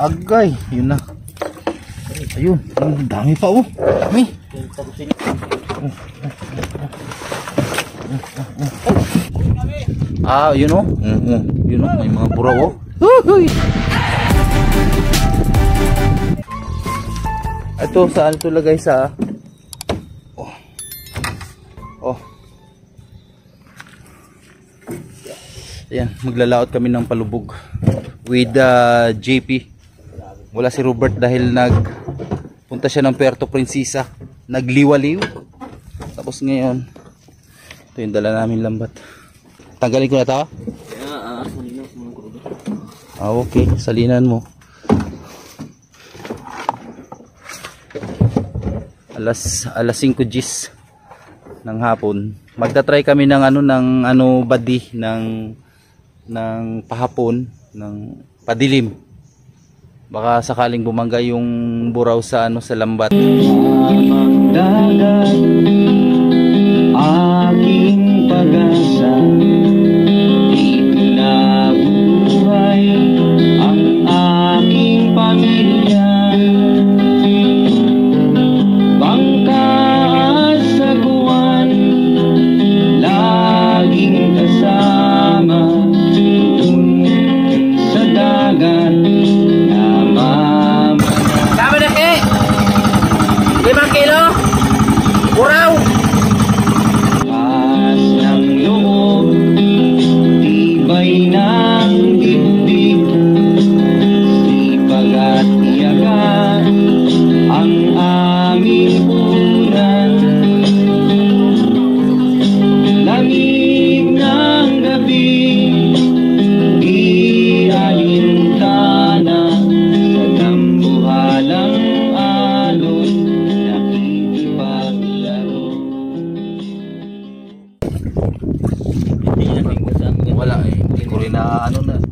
Agay, yun na. Ayun, ang dami pa oh. Dami. Yun oh. Yun oh, may mga buraw oh. Ito, saan ito lagay sa Ayan, maglalaot kami ng palubog with JP. Wala si Robert dahil punta siya ng Puerto Princesa, nagliwaliw. Tapos ngayon ito yung dala namin lambat. Tanggalin ko na ito? Okay, salinan mo. Alas 5 G's ng hapon. Magta-try kami ng badi ng pahapon, ng padilim. Baka sakaling bumangga yung buraw sa sa lambat. Dagat, aking pag-asa, dito na buhay ang aking pamilya. Bangka sa buwan, laging kasama dun sa dagat.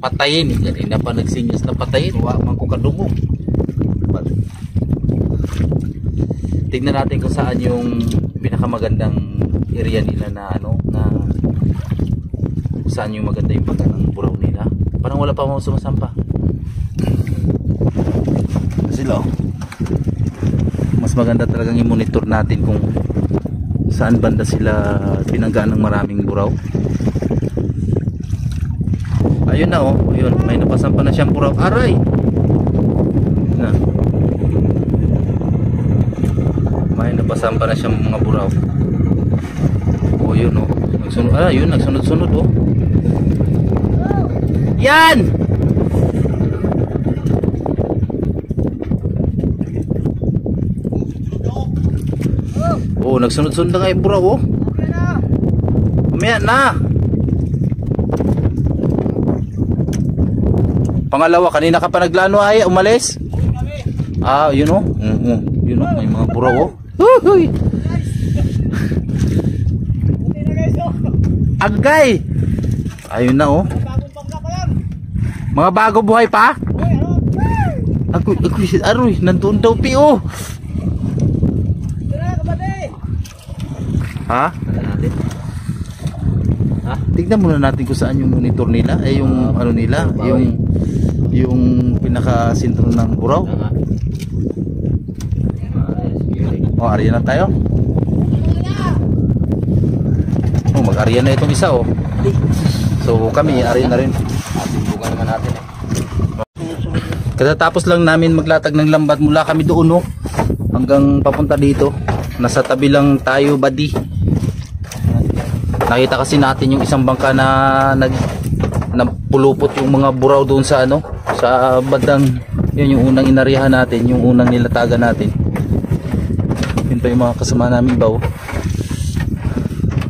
Patayin, hindi na pa nagsinyas na patayin, wala man ko kadungog. Tingnan natin kung saan yung pinakamagandang area nila na saan yung maganda yung pagka ng buraw nila. Parang wala pa mga sumasampa sila. Mas maganda talagang i-monitor natin kung saan banda sila pinanggaan ng maraming buraw. Ayun na oh, ayun, may napasampa na siyang buraw. Aray! Na. May napasampa na siyang mga buraw. Oh, yun oh. Nagsunod, yun, nagsunod-sunod oh. Yan! Oh, nagsunod-sunod na nga yung buraw oh. Mamaya na! Pangalawa, kanina ka pa naglano ay umalis? Yun oh. Yun oh, may mga buraw oh. Agay! Ayun na oh. Mga bago buhay pa? Aroy, nandun daw pi oh. Ha? Tignan muna natin kung saan yung monitor nila, yung nila, yung pinaka-sentro ng buraw. Arya na tayo. Mag-arya na itong isa oh. So kami, arya na rin. Bukan naman natin eh. Katatapos lang namin maglatag ng lambat mula kami doon oh, hanggang papunta dito. Nasa tabi lang tayo, buddy. Nakita kasi natin yung isang bangka na napulupot yung mga buraw doon sa sa bandang, yun yung unang inarihan natin, yung unang nilatagan natin. Yun pa yung mga kasama namin baw.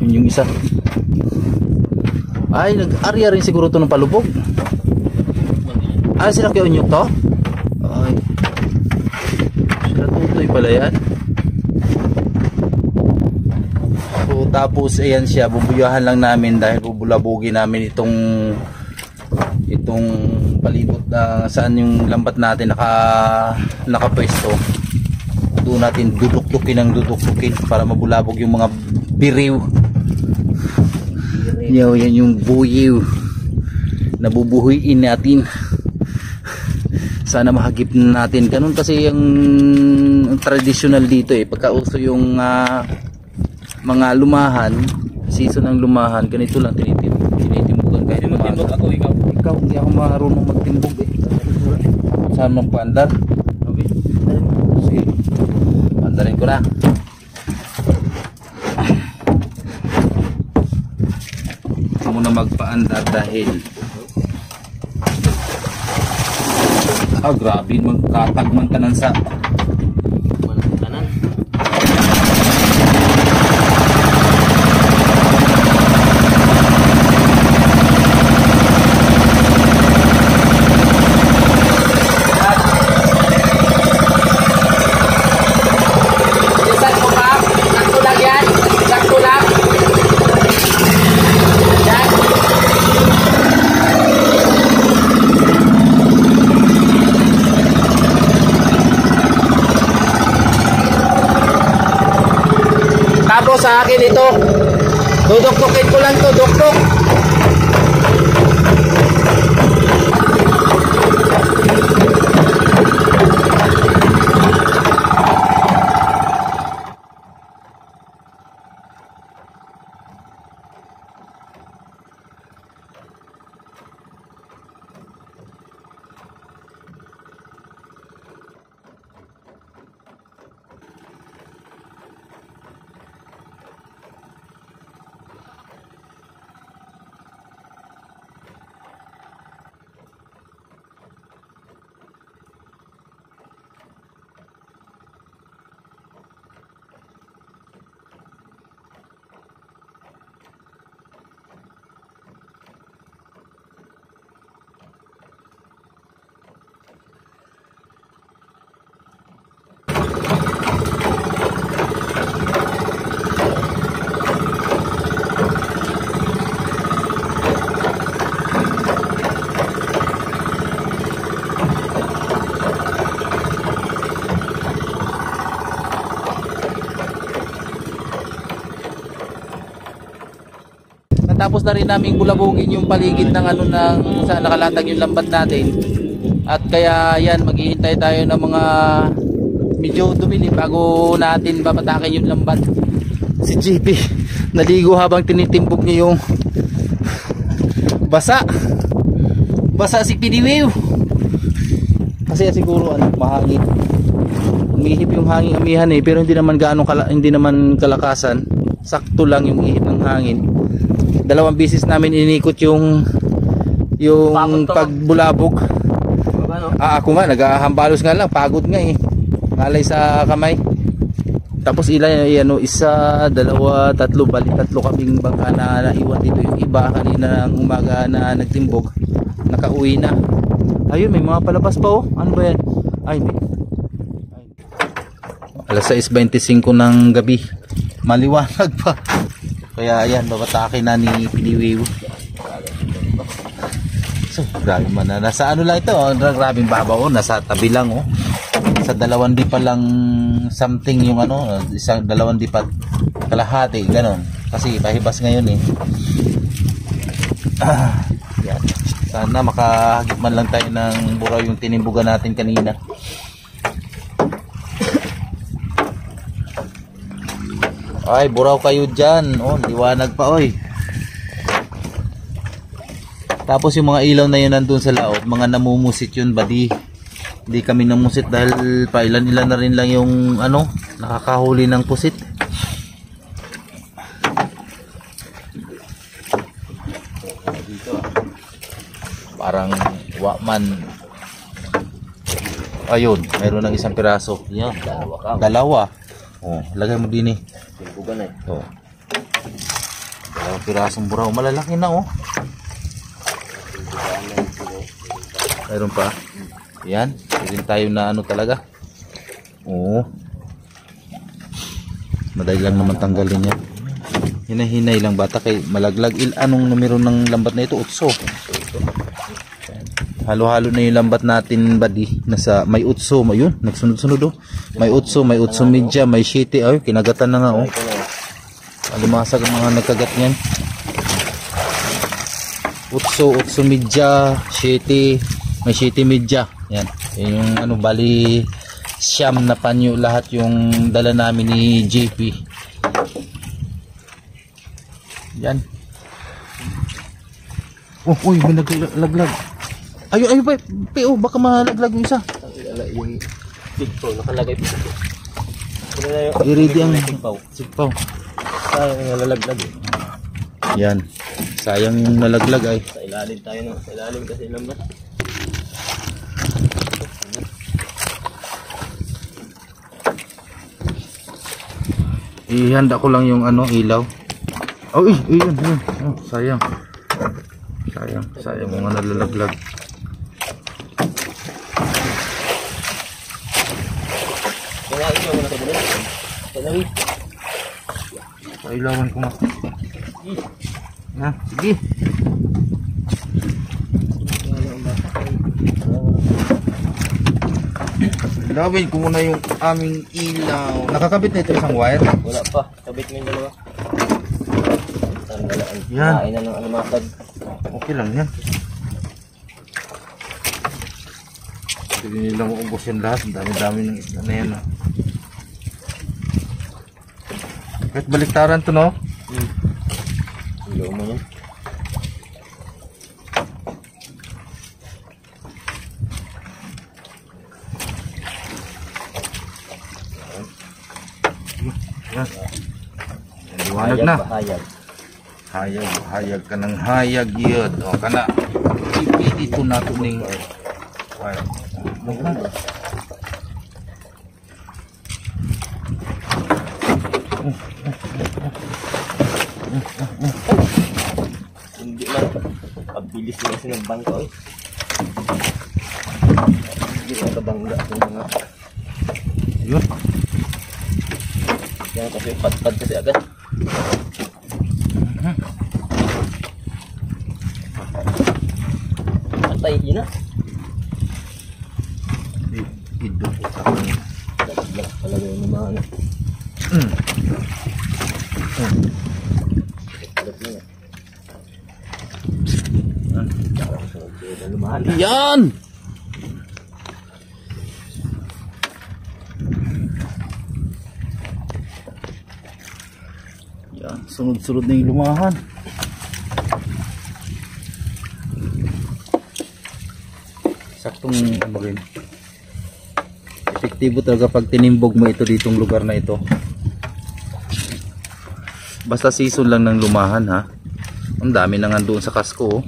Yun yung isa. Ay, nag-arya rin siguro to ng palubog. Sila kayo unyok to? Ay, sila tutoy pala yan. So tapos ayan siya, bubuyahan lang namin dahil bubulabugin namin itong palibot na saan yung lambat natin nakapwesto. Doon natin duduktukin para mabulabog yung mga biriw. Yan yung buyiw na bubuhuin natin. Sana mahagip natin. Ganun kasi yung traditional dito eh. Pagkauso yung mga lumahan, season ng lumahan, ganito lang tinitimbugan kahit Timbog ako, ikaw. ikaw, hindi ako marunong magtimbog eh. Saan mong paandar? Okay. Sige, paandarin ko na. Ito muna magpaandar dahil grabe, magkatagman tanan sa Kanan. Bilisan mo pa. Sakto lang yan. Sakto lang. Yan. Tapos sa akin ito. Duduktukin ko lang to. Duktok. Natapos na rin naming bulabugin yung paligid ng ano ng saan nakalatag yung lambat natin. At kaya yan, maghihintay tayo ng mga medyo dumilim bago natin babatakin yung lambat. Si JP naligo habang tinitimbok niya yung basa si Pidiwew. Kasi siguro ano, mahangin. Umihip yung hangin amihan eh, pero hindi naman kalakasan. Sakto lang yung ihip ng hangin. Dalawang bisis namin inikot yung pagbulabog. Ako nga naghahambalos nga lang, pagod nga eh. Ngalay sa kamay. Tapos isa, dalawa, tatlo, bali tatlo kaming bangka na naiwan dito. Yung iba kanina ng umaga na nagtimbog, nakauwi na. Ayun, may mga palabas pa oh. Ano ba yan? Ay, hindi. Alas 6:25 ng gabi. Maliwanag pa. Kaya ayan, babatakin na ni Piniwiw. So, grabe man na. Nasa ano lang ito, oh. Grabing babaw, oh. Nasa tabi lang, oh. Sa 2 di pa lang something yung ano, isang 2 di pa kalahati, ganon. Kasi pahibas ngayon eh. Yan. Sana makahagip man lang tayo ng buraw yung tinimbugan natin kanina. Ay, buraw kayo dyan. Oh, liwanag pa, oy. Tapos yung mga ilaw na yun nandun sa laot, mga namumusit yun, buddy. Hindi kami namusit dahil pa ilan-ilan na rin lang yung ano, nakakahuli ng pusit. Dito, parang wakman. Ayun, mayroon ng isang piraso. Yan, dalawa. Oh, lagay mo din eh. Timbugan eh. Oh. Dalawang pirasong buraw. Malalaki na oh. Mayroon pa. Yan. Hindi tayo na ano talaga. Oo. Madali lang naman tanggalin yan. Hinahinay lang bata kay malaglag. Anong numero ng lambat na ito? 8. Halo-halo na yung lambat natin, buddy. Nasa may 8. Ayun, nagsunod-sunod oh. May 8, may 8 media, may 7. Ay, kinagatan na nga oh. Alimasag ang mga nagkagat niyan. 8 media, 7. May city media. Yan. Yan yung ano, bali siyam na panyo lahat yung dala namin ni JP. Yan. Oh, uy, may naglaglag. Ayo pa, oh, baka malaglag yung isa. Yung sigpaw, nakalagay po. I-ready ang sigpaw. sigpaw. Sayang yung nalalaglag eh. Yan. Sayang yung nalaglag ay. Sa ilalim tayo no. Sa ilalim kasi lambat. Ihanda ko lang yung ano, ilaw. Oh, yun. Oh, sayang. Sayang mga nalalaglag. Kaya ito mo na sa bulan. Kailangan. Pailawan ko nga. Sige. Ilawin ko muna yung aming ilaw. Nakakabit na ito isang wire. Wala pa. Kabit mo yung dalawa. Tanggalaan. Yan. Kain na ng alimatag. Okay lang yan. Hindi nila maubos yan lahat. Ang dami-dami ng isda na yan. Kahit baliktaran to, no? Ilaw mo yan. Yan. Liwanag na. Bahayag. Hayag ka ng hayag yun. O ka na. Ipit ito nato ning wire. Hindi man. Pabilis na kasi ng bangka eh. Hindi na kabangga ng mga. Yun. Yan kasi pad-pad kasi agad. Patay yun na. Ido po sa Dalag talaga yung mga ano. Dalag na yan. Parang sunod-sunod na lumahan. yan. Yan, sunod-sunod na yung lumahan. Saktong ano rin. Epektibo talaga pag tinimbog mo ito ditong lugar na ito. Basta season lang ng lumahan ha. Ang dami na nga doon sa kasko. Oh.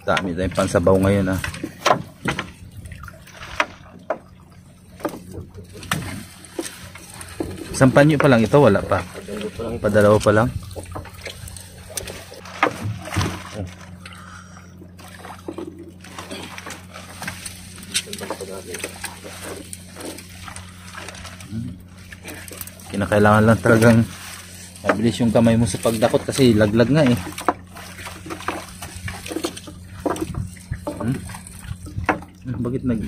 Dami tayong pansabaw ngayon ha. Isang panyo pa lang ito, wala pa. Padalawa pa lang. Kinakailangan lang talagang mabilis yung kamay mo sa pagdakot kasi laglag nga eh. Bakit nag...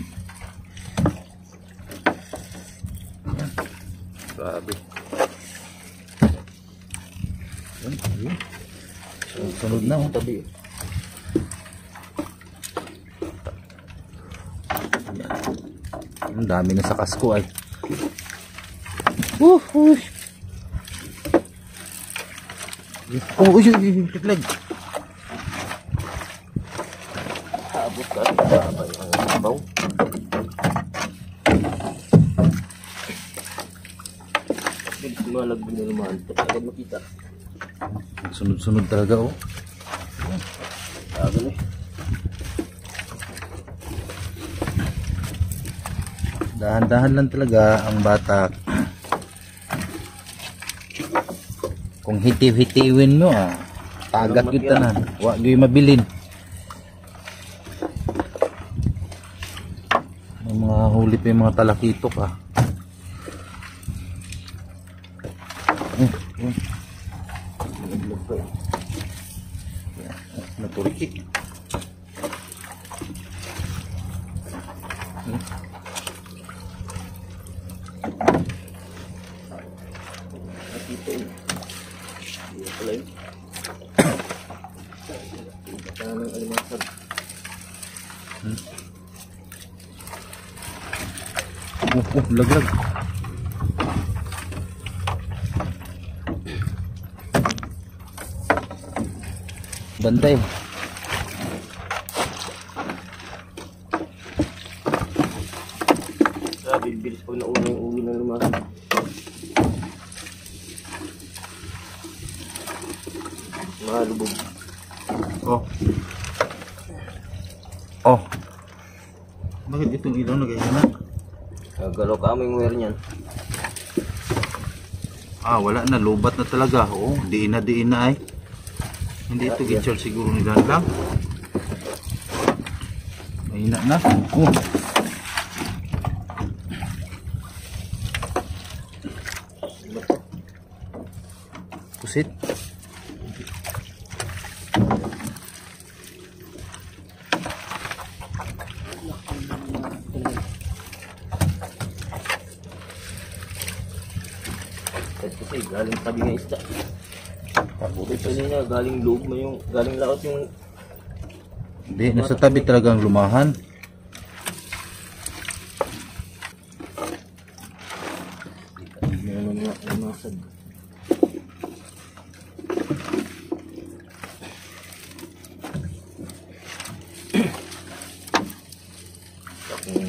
Yan. Grabe. Yan. Sunod na oh. Tabi. Ang dami na sa kasko ay. Uy. Laglag. Abot ka. Babay ang sabaw. Malag din na lumahan. Agad makita. Sunod-sunod talaga oh. Agad eh. Dahan-dahan lang talaga ang batak. Kung hitiw-hitiwin mo tagat yun tanan. Huwag yung mabilin. May mga huli pa yung mga talakitok Naturkik. Hindi pala yun. Baka ng alimasag. Laglag. Bantay. Grabe, bilis pag nauna yung uwi ng lumasag. Mga lubog. Oh. Oh. Bakit itong ilaw nagayana? Galaw ka aming wire niyan. Ah, wala na. Lubat na talaga. Oo, diin na ay. Hindi ito gitchar siguro nila lang. Mahina na. Oh. Pusit. Kasi galing tabi ng isda. Buti pa niya, galing loob mo yung, galing laot yung Hindi, nasa tabi talagang lumahan. ano nga, alimasag. Kung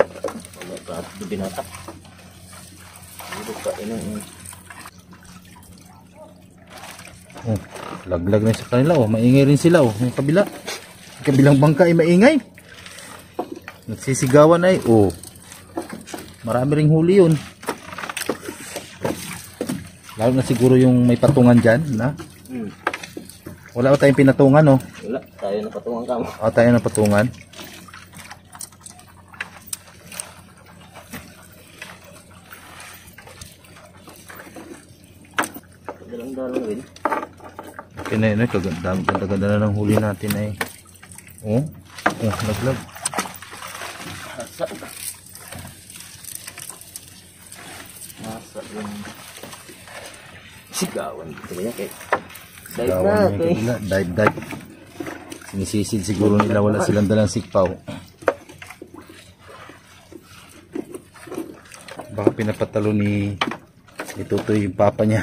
wala ka at binatak. Dito ka, Oh, laglag na sa kanila. Oh, maingay rin sila. Oh, yung kabila. Yung kabilang bangka ay maingay. Nagsisigawan ay. Oh, marami ring huli yun. Lalo na siguro yung may patungan dyan. Na? Wala ba tayong pinatungan, oh? wala, tayo na patungan ka mo. O, tayo na patungan. Dalang-dalang rin. Okay na yun, kaganda na ng huli natin ay. Oh, laglag. Nasa. Nasa yung sigawan. Dito ba yan? Dive na. Gawan niya yung kabila. Dive. Sinisisid siguro nila, wala silang dalang sikpaw. Baka pinapatalo ni Tutoy yung papa niya.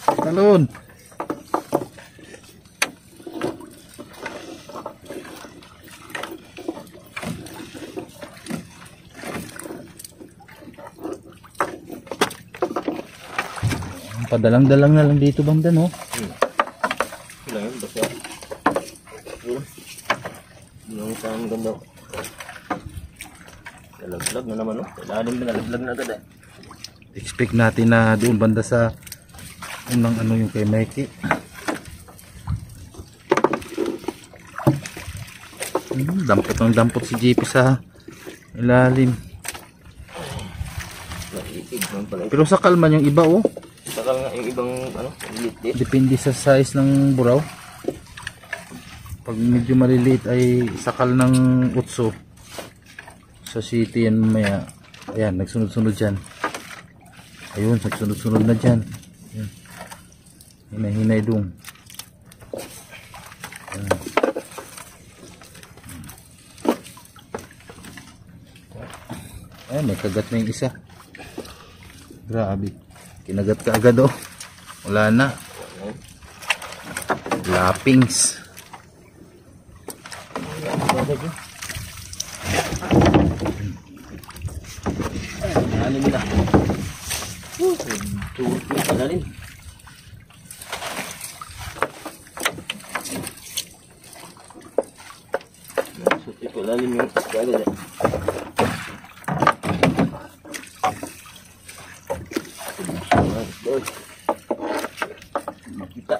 Talon. Padalang-dalang na lang dito banda, no? Wala yun, basta. Yun. Yung isang ganda. Nalaglag na naman, no? Kailangan din nalaglag na agad, eh. Expect natin na doon banda sa unang ano yung kay Mikey. Dampot si JP sa ilalim. Naiig naman pala. Pero sakal man yung iba, oh. Saka nga yung ibang, ano, liit-liit. Depende sa size ng buraw. Pag medyo maliliit ay sakal ng utso. Sa city yan mamaya. Ayan, nagsunod-sunod dyan. Ayun, nagsunod-sunod na dyan. Ayan. Hinay-hinay dun. Ayan. Ayan, may kagat na yung isa. Grabe. Kinagat ka agad, oh. Wala na. Lappings. Ano nila? Tuhod ko pala rin. Suti ko lalim yung kagad, eh. Makita.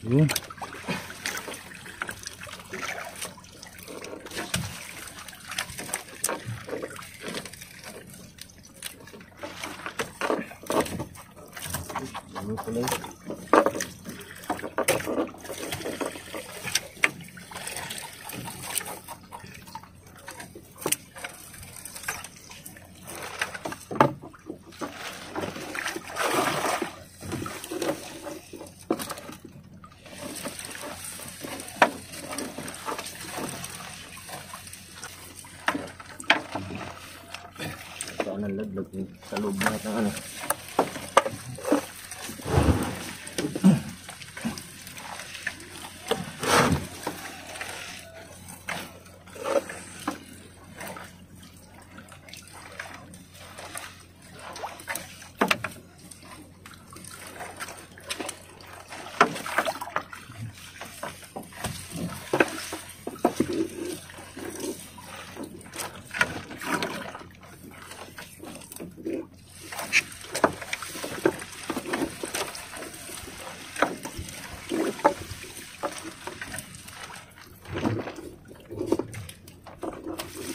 Yun. Ano pala yun? Sa loob na ng ano.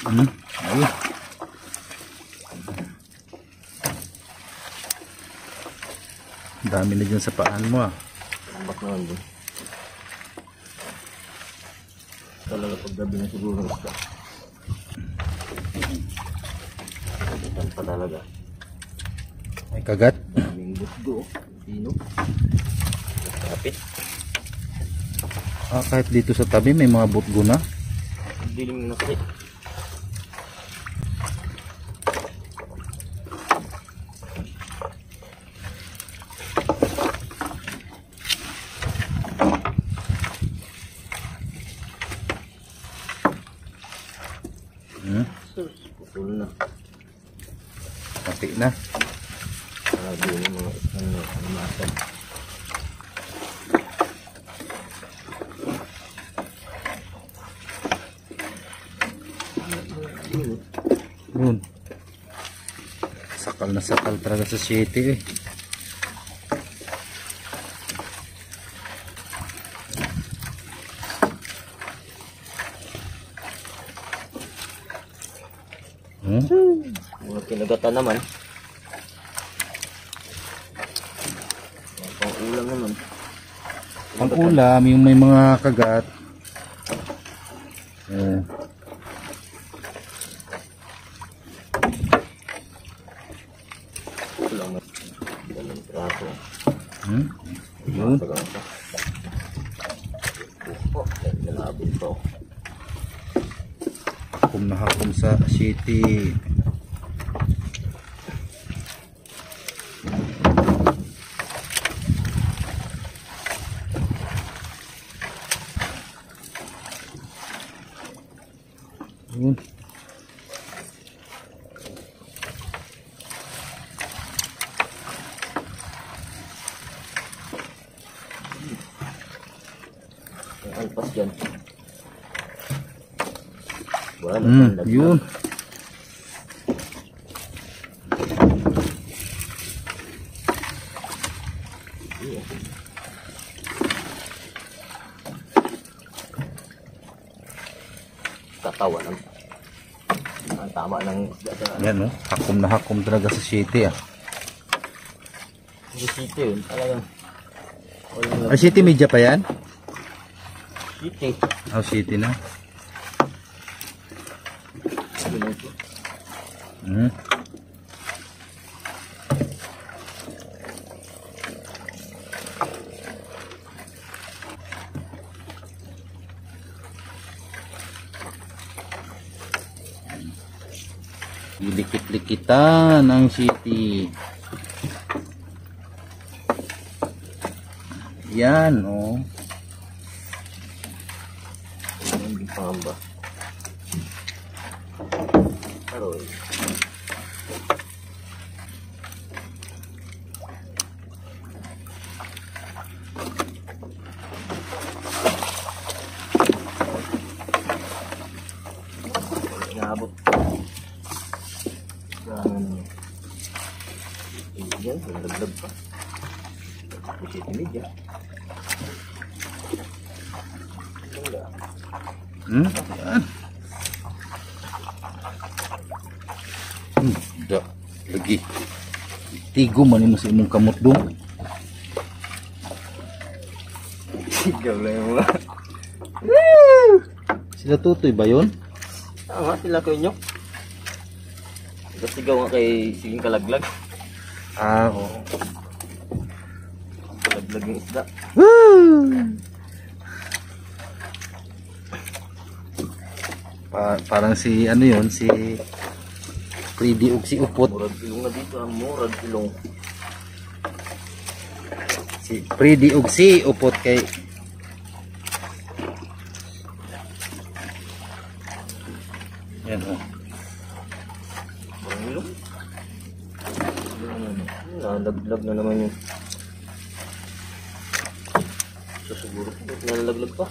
Ayun. Dami na dyan sa paan mo ah. Tambak naman din. Talaga paggabi na siguro basta. Kagitan pa talaga. May kagat. Daming busgo. Dino. Kapit. Ah, kahit dito sa tabi may mga butgo na. Dilim na kasi. Putol na. Pati na. Grabe yung mga animasan. Yun. Sakal na sakal talaga sa city eh. Mga kinagatan naman. Pang ulam naman. Ang ulam, yung may mga kagat. Eh. Ulam naman. Ganun trato. Yun. Upo. Nalabot ko. Hakom na hakom sa city. Yun. Ang alpas dyan. Wala na Yun. Tatawa ng ang tama ng Yan no. Hakom na hakom talaga sa city ah. city yun. Talagang Ay, city media pa yan? city. Oh, city na. Dilikit-likitan ang city. Yan oh. Hindi pangamba. Aroy. Inaabot. Yan, nalaglag pa. City media. Yan. Da, lagi. Tigo man mo sa imong kamot dong. Sigaw lang yung mga. Sila tutoy ba yun? Tama sila ko inyo. Sigaw nga kay Siging Kalaglag. Ah, oo. Kalaglag yung isda. Parang si ano yun, si Freddy og si Upot. Murag ilong na dito, murag ilong. Si Freddy og si Upot kay yan oh. Murag ilong. Nalaglag na naman yung so siguro nalaglag pa.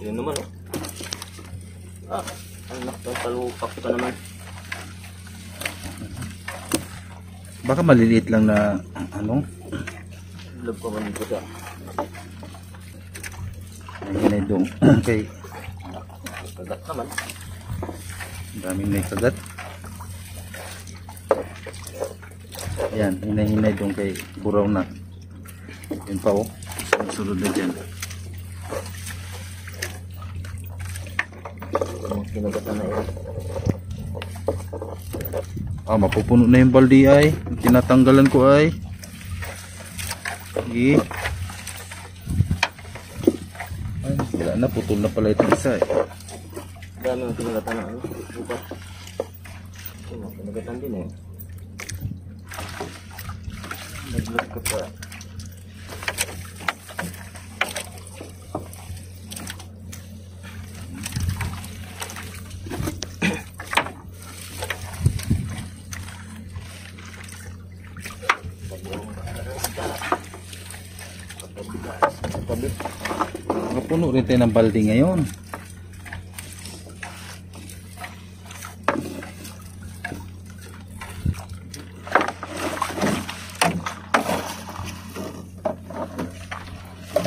Yun naman oh. Anak ng palupak pa naman. Baka maliliit lang na ano. Lag pa man dito siya. Ayan ay dong kay Kagat naman. daming may kagat. Ayan, hinay-hinay dong kay buraw na. Yun pa oh. Sunod na dyan. Kinagatan na yun. Mapupuno na yung baldi ay. Tinatanggalan ko ay. Sige. Ay, wala na. Putol na pala itong isa eh. Dami yung kinagatan na ano. Bukas. Kinagatan din eh. Naglag ka pa. Nakapuno rin tayo ng baldi ngayon.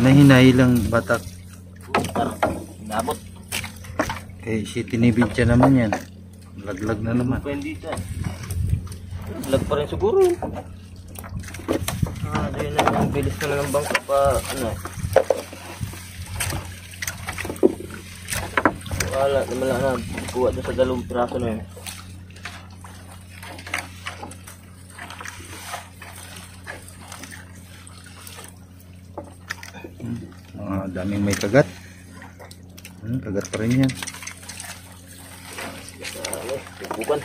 Hinahinay lang batak. Inabot. Kay si tinibidya naman yan. Laglag na naman. Pwede dito. Lag pa rin siguro yun. Doon na yung bilis naman ng bangka pa ano. Wala naman lang na kuha doon sa 2 piraso na yun. Daming may kagat. Kagat pa rin yan. Bukan.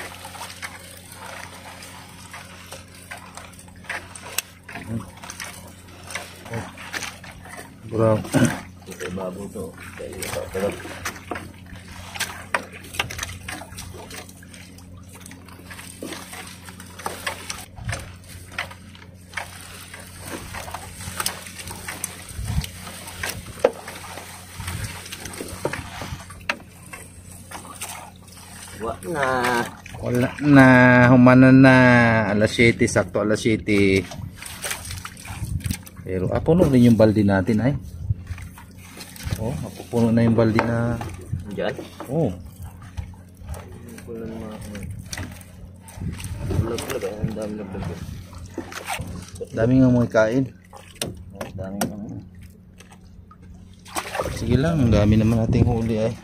Buraw. Ito bago to. Kagat. Wala na. Humanan na. Alas 7. Sakto alas 7. Pero puno rin yung baldi natin ay. Oh, puno na yung baldi na. Diyan? Oh. Wala na mga lag-lag ay. Ang dami lag-lag. Dami nga mga kain. Dami nga. Sige lang. Ang dami naman nating huli ay.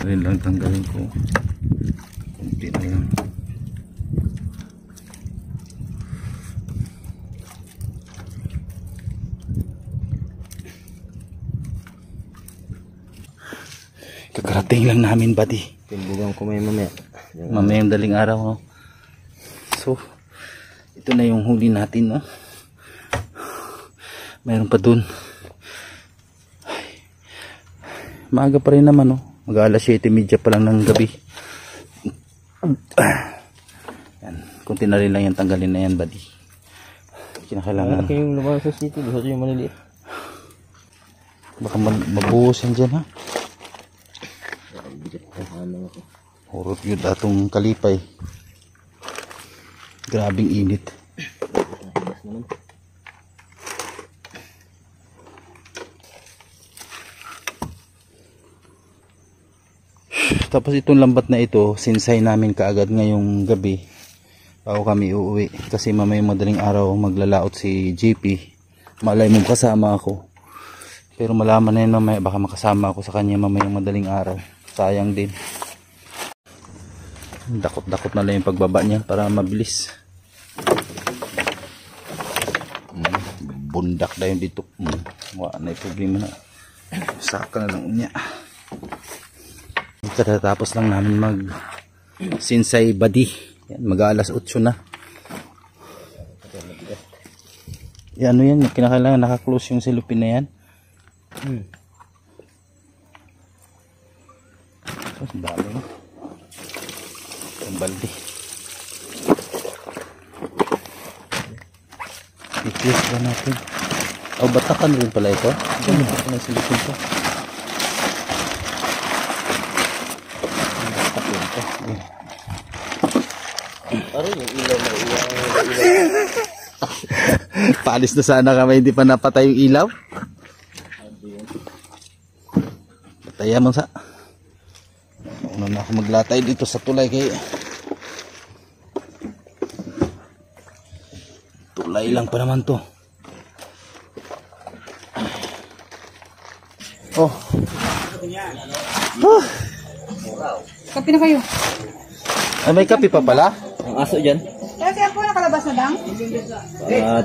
Rin lang tanggalin ko. Kunti na lang. Kakarating lang namin buddy. Timbugan ko may mamaya. Mamayang daling araw no? So ito na yung huli natin no? Mayroon pa dun. Maaga pa rin naman no? Mag-alas 7:30 pa lang ng gabi. Yan. Kunti na rin lang yan. Tanggalin na yan buddy. Kinakailangan. Kaya yung lumabas sa city. Gusto yung maliliit. Baka mabuhos yan dyan ha. Urot yun atong kalipay. Grabing init. Tapos itong lambat na ito, sinsay namin kaagad ngayong gabi bago kami uuwi. Kasi mamaya madaling araw maglalaot si JP. Malay mong kasama ako. Pero malaman na yun mamaya, baka makasama ako sa kanya mamaya madaling araw. Sayang din. Dakot-dakot na lang yung pagbaba niya para mabilis. Bundak na yun dito. Wala na yung problema na. Saka na lang niya. Katatapos lang namin mag sinsay badi. Yan, mag-aalas 8 na. Yan, ano yan, kinakailangan naka-close yung silupin na yan. So, ang dami na. Ang balde. I-close ba natin? O, batakan rin pala ito. Ganun pa pala silupin ko. Ano yung ilaw na ilaw? Paalis na sana kami, hindi pa napatay yung ilaw. Pataya mo sa. Una na ako maglatay dito sa tulay kay tulay lang pa naman to. Oh. Kape na kayo. Ay, may kape pa pala? Ang aso dyan? Kasi ako nakalabas na dang.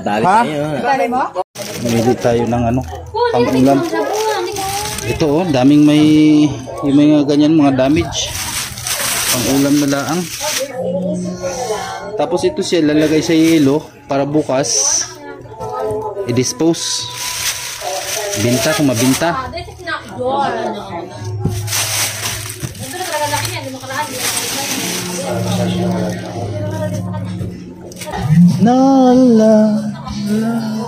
Dali Ha? na yun. Dali mo? Pumili tayo ng ano, pang-ulam. Ito oh, daming may yung mga ganyan mga damage. Pang-ulam na laang. Tapos ito siya lalagay sa yelo para bukas i-dispose. Binta kung mabinta. La la la